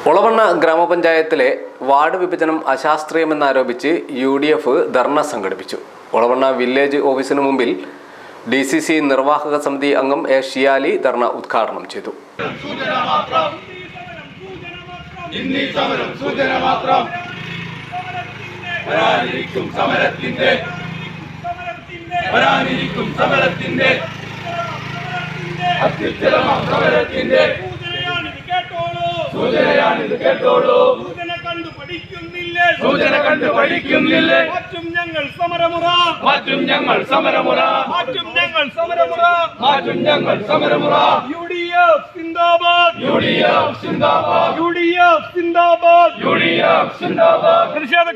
ഒളവണ്ണ ഗ്രാമപഞ്ചായത്തിലെ വാർഡ് വിഭജനം അശാസ്ത്രീയമെന്നാരോപിച്ച് UDF ധർണ സംഘടിപ്പിച്ചു. ഒളവണ്ണ വില്ലേജ് ഓഫീസിന് മുമ്പിൽ DCC നിർവാഹക സമിതി അംഗം A. ഷിയാലി ധർണ ഉദ്ഘാടനം ചെയ്തു.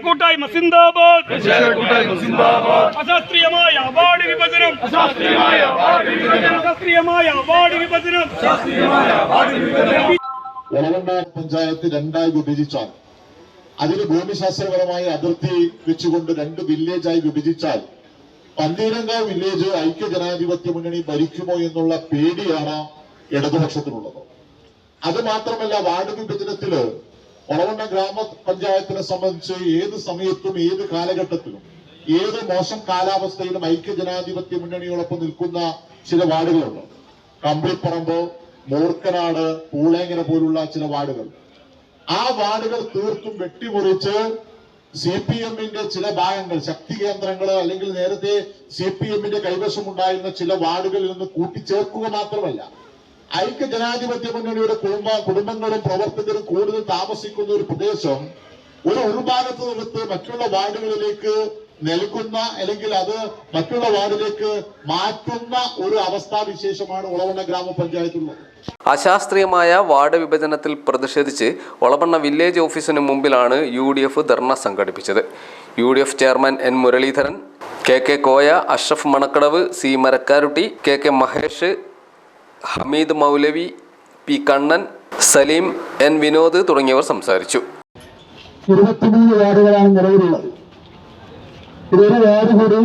കൂട്ടായ്മ സിന്ദാബാദ്. അശാസ്ത്രീയമായ വാർഡ് വിഭജനം. ഒളവണ്ണ പഞ്ചായത്ത് രണ്ടായി വിഭജിച്ചാൽ, അതിന് ഭൂമിശാസ്ത്രപരമായ അതിർത്തി വെച്ചുകൊണ്ട് 2 വില്ലേജായി വിഭജിച്ചാൽ പന്തീരങ്കാവ് വില്ലേജ് ഐക്യജനാധിപത്യ മുന്നണി ഭരിക്കുമോ എന്നുള്ള പേടിയാണ് ഇടതുപക്ഷത്തിനുള്ളത്. അത് മാത്രമല്ല, വാർഡ് വിഭജനത്തില് ഒളവണ്ണ ഗ്രാമപഞ്ചായത്തിനെ സംബന്ധിച്ച് ഏത് സമയത്തും ഏത് കാലഘട്ടത്തിലും ഏത് മോശം കാലാവസ്ഥയിലും ഐക്യജനാധിപത്യ മുന്നണിയോടൊപ്പം നിൽക്കുന്ന ചില വാർഡുകളുണ്ട്. കമ്പിളിപ്പറമ്പ്, മൂർക്കനാട്, പൂളേങ്ങര പോലുള്ള ചില വാർഡുകൾ. ആ വാർഡുകൾ തീർത്തും വെട്ടിമുറിച്ച് CPMന്റെ ചില ഭാഗങ്ങൾ, ശക്തി കേന്ദ്രങ്ങൾ, അല്ലെങ്കിൽ നേരത്തെ CPMന്റെ കൈവശമുണ്ടായിരുന്ന ചില വാർഡുകളിൽ നിന്ന് കൂട്ടിച്ചേർക്കുക മാത്രമല്ല, ഐക്യജനാധിപത്യ മുന്നണിയുടെ കുടുംബങ്ങളും പ്രവർത്തകരും കൂടുതൽ താമസിക്കുന്ന ഒരു പ്രദേശം ഒരു ഉൾഭാഗത്ത് നിന്നെടുത്ത് മറ്റുള്ള വാർഡുകളിലേക്ക് നൽകുന്ന, അല്ലെങ്കിൽ അത് മറ്റുള്ള വാർഡിലേക്ക് മാറ്റുന്ന ഒരു അവസ്ഥാവിശേഷമാണ് ഒളവണ്ണ ഗ്രാമപഞ്ചായത്തുള്ളത്. അശാസ്ത്രീയമായ വാർഡ് വിഭജനത്തിൽ പ്രതിഷേധിച്ച് ഒളവണ്ണ വില്ലേജ് ഓഫീസിന് മുമ്പിലാണ് UDF ധർണ സംഘടിപ്പിച്ചത്. UDF chairman N. Muraleedharan, KK Koya, Ashraf Manakkadavu, C. Marakkarutty, KK Mahesh, Hameed Moulavi, P. Kannan, Saleem, N. Vinod തുടങ്ങിയവർ സംസാരിച്ചു. 23 വാർഡുകളാണ് നിലവിലുള്ളത്. ഇതൊരു വാർഡ് കൂടി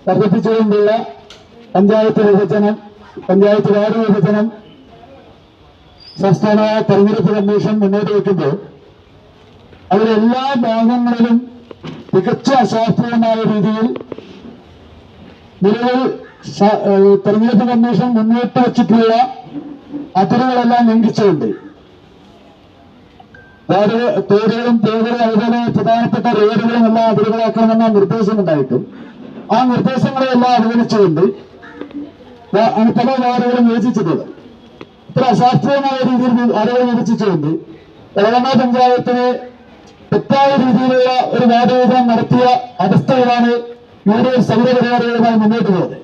വർദ്ധിപ്പിച്ചുകൊണ്ടുള്ള പഞ്ചായത്ത് വാർഡ് വിഭജനം സംസ്ഥാന തെരഞ്ഞെടുപ്പ് കമ്മീഷൻ മുന്നോട്ട് വയ്ക്കുമ്പോൾ അതിലെല്ലാ ഭാഗങ്ങളിലും തികച്ച അശാസ്ത്രീയമായ രീതിയിൽ നിലവിൽ തെരഞ്ഞെടുപ്പ് കമ്മീഷൻ മുന്നോട്ട് വച്ചിട്ടുള്ള അതിരുകളെല്ലാം ലംഘിച്ചുകൊണ്ട് തോടുകളും അതുപോലെ പ്രധാനപ്പെട്ട റോഡുകളും എല്ലാം അതിരുകളാക്കണമെന്ന നിർദ്ദേശമുണ്ടായിട്ടും ആ നിർദ്ദേശങ്ങളെല്ലാം അവഗണിച്ചുകൊണ്ട് പല വാർഡുകളും വിഭജിച്ചിട്ടുള്ളത്. ഇത്ര അശാസ്ത്രീയമായ രീതിയിൽ വാർഡുകൾ വിഭജിച്ചുകൊണ്ട് ഒളവണ്ണ പഞ്ചായത്തിന് തെറ്റായ രീതിയിലുള്ള ഒരു വാർഡ് വിഭജനം നടത്തിയ അവസ്ഥയിലാണ് UDF സമര പരിപാടികളുമായി മുന്നോട്ട് പോകുന്നത്.